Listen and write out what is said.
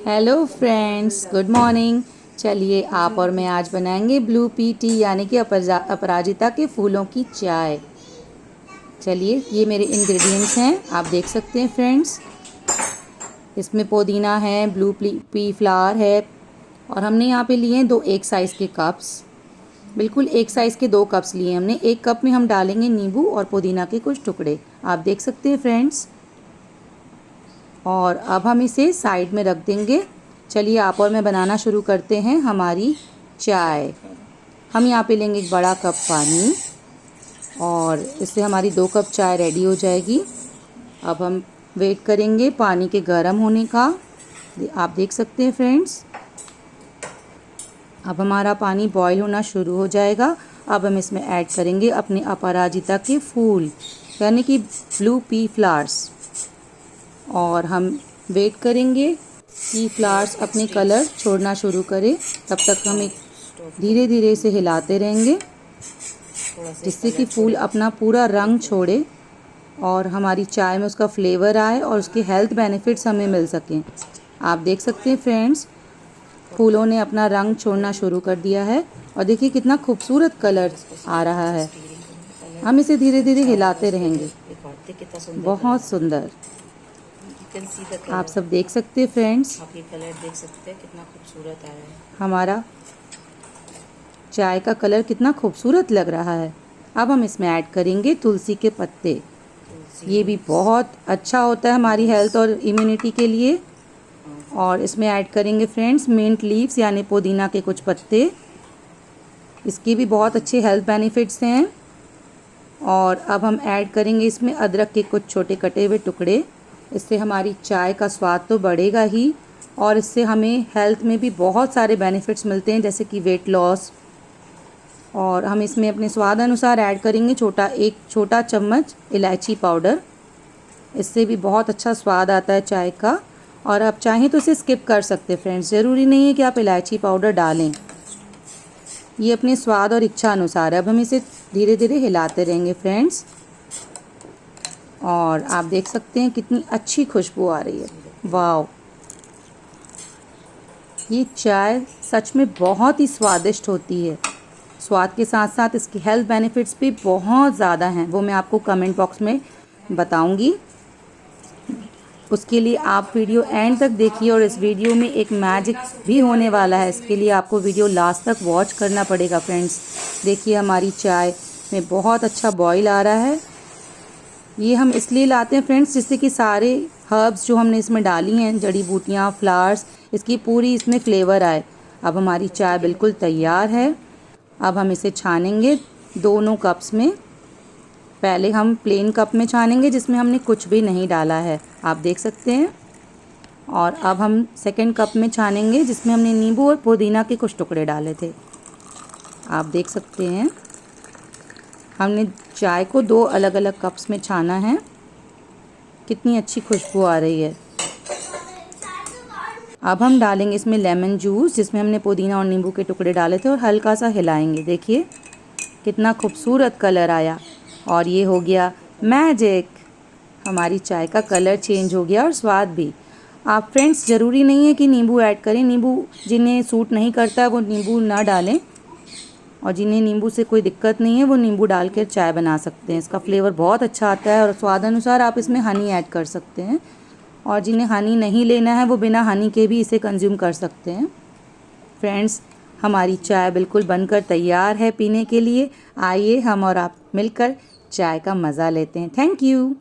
Hello friends, good morning. चलिए आप और मैं आज बनाएंगे ब्लू पी टी यानी कि अपराजिता के फूलों की चाय। चलिए, ये मेरे इंग्रेडिएंट्स हैं, आप देख सकते हैं फ्रेंड्स। इसमें पुदीना है, ब्लू पी फ्लावर है, और हमने यहाँ पे लिए हैं 2 एक साइज़ के कप्स। बिल्कुल एक साइज़ के 2 कप्स लिए हमने। 1 कप में हम डालेंगे नींबू और पुदीना के कुछ टुकड़े, आप देख सकते हैं फ्रेंड्स। और अब हम इसे साइड में रख देंगे। चलिए आप और मैं बनाना शुरू करते हैं हमारी चाय। हम यहाँ पे लेंगे 1 बड़ा कप पानी और इससे हमारी 2 कप चाय रेडी हो जाएगी। अब हम वेट करेंगे पानी के गर्म होने का। आप देख सकते हैं फ्रेंड्स, अब हमारा पानी बॉईल होना शुरू हो जाएगा। अब हम इसमें ऐड करेंगे अपने अपराजिता के फूल यानी कि ब्लू पी फ्लावर्स, और हम वेट करेंगे कि फ्लावर्स अपने कलर छोड़ना शुरू करें। तब तक हम एक धीरे धीरे से हिलाते रहेंगे जिससे कि फूल अपना पूरा रंग छोड़े और हमारी चाय में उसका फ्लेवर आए और उसके हेल्थ बेनिफिट्स हमें मिल सकें। आप देख सकते हैं फ्रेंड्स, फूलों ने अपना रंग छोड़ना शुरू कर दिया है और देखिए कितना खूबसूरत कलर आ रहा है। हम इसे धीरे धीरे हिलाते रहेंगे। बहुत सुंदर, आप सब देख सकते हैं फ्रेंड्स, आप ये कलर देख सकते हैं कितना खूबसूरत आ रहा है। हमारा चाय का कलर कितना खूबसूरत लग रहा है। अब हम इसमें ऐड करेंगे तुलसी के पत्ते। ये भी बहुत अच्छा होता है हमारी हेल्थ और इम्यूनिटी के लिए। और इसमें ऐड करेंगे फ्रेंड्स मिंट लीव्स यानी पुदीना के कुछ पत्ते। इसके भी बहुत अच्छे हेल्थ बेनिफिट्स हैं। और अब हम ऐड करेंगे इसमें अदरक के कुछ छोटे कटे हुए टुकड़े। इससे हमारी चाय का स्वाद तो बढ़ेगा ही, और इससे हमें हेल्थ में भी बहुत सारे बेनिफिट्स मिलते हैं, जैसे कि वेट लॉस। और हम इसमें अपने स्वाद अनुसार ऐड करेंगे एक छोटा चम्मच इलायची पाउडर। इससे भी बहुत अच्छा स्वाद आता है चाय का। और आप चाहें तो इसे स्किप कर सकते हैं फ्रेंड्स, ज़रूरी नहीं है कि आप इलायची पाउडर डालें, ये अपने स्वाद और इच्छा अनुसार है। अब हम इसे धीरे धीरे हिलाते रहेंगे फ्रेंड्स, और आप देख सकते हैं कितनी अच्छी खुशबू आ रही है। वाह, ये चाय सच में बहुत ही स्वादिष्ट होती है। स्वाद के साथ साथ इसकी हेल्थ बेनिफिट्स भी बहुत ज़्यादा हैं, वो मैं आपको कमेंट बॉक्स में बताऊंगी। उसके लिए आप वीडियो एंड तक देखिए, और इस वीडियो में एक मैजिक भी होने वाला है। इसके लिए आपको वीडियो लास्ट तक वॉच करना पड़ेगा फ्रेंड्स। देखिए हमारी चाय में बहुत अच्छा बॉईल आ रहा है। ये हम इसलिए लाते हैं फ्रेंड्स जिससे कि सारे हर्ब्स जो हमने इसमें डाली हैं, जड़ी बूटियाँ, फ्लावर्स, इसकी पूरी इसमें फ्लेवर आए। अब हमारी चाय बिल्कुल तैयार है। अब हम इसे छानेंगे दोनों कप्स में। पहले हम प्लेन कप में छानेंगे जिसमें हमने कुछ भी नहीं डाला है, आप देख सकते हैं। और अब हम सेकंड कप में छानेंगे जिसमें हमने नींबू और पुदीना के कुछ टुकड़े डाले थे, आप देख सकते हैं। हमने चाय को 2 अलग अलग कप्स में छाना है। कितनी अच्छी खुशबू आ रही है। अब हम डालेंगे इसमें लेमन जूस जिसमें हमने पुदीना और नींबू के टुकड़े डाले थे, और हल्का सा हिलाएंगे। देखिए कितना खूबसूरत कलर आया, और ये हो गया मैजिक। हमारी चाय का कलर चेंज हो गया और स्वाद भी। आप फ्रेंड्स, ज़रूरी नहीं है कि नींबू ऐड करें। नींबू जिन्हें सूट नहीं करता है वो नींबू ना डालें, और जिन्हें नींबू से कोई दिक्कत नहीं है वो नींबू डाल कर चाय बना सकते हैं। इसका फ्लेवर बहुत अच्छा आता है, और स्वाद अनुसार आप इसमें हनी ऐड कर सकते हैं। और जिन्हें हनी नहीं लेना है वो बिना हनी के भी इसे कंज्यूम कर सकते हैं। फ्रेंड्स, हमारी चाय बिल्कुल बनकर तैयार है पीने के लिए। आइए हम और आप मिलकर चाय का मज़ा लेते हैं। Thank you.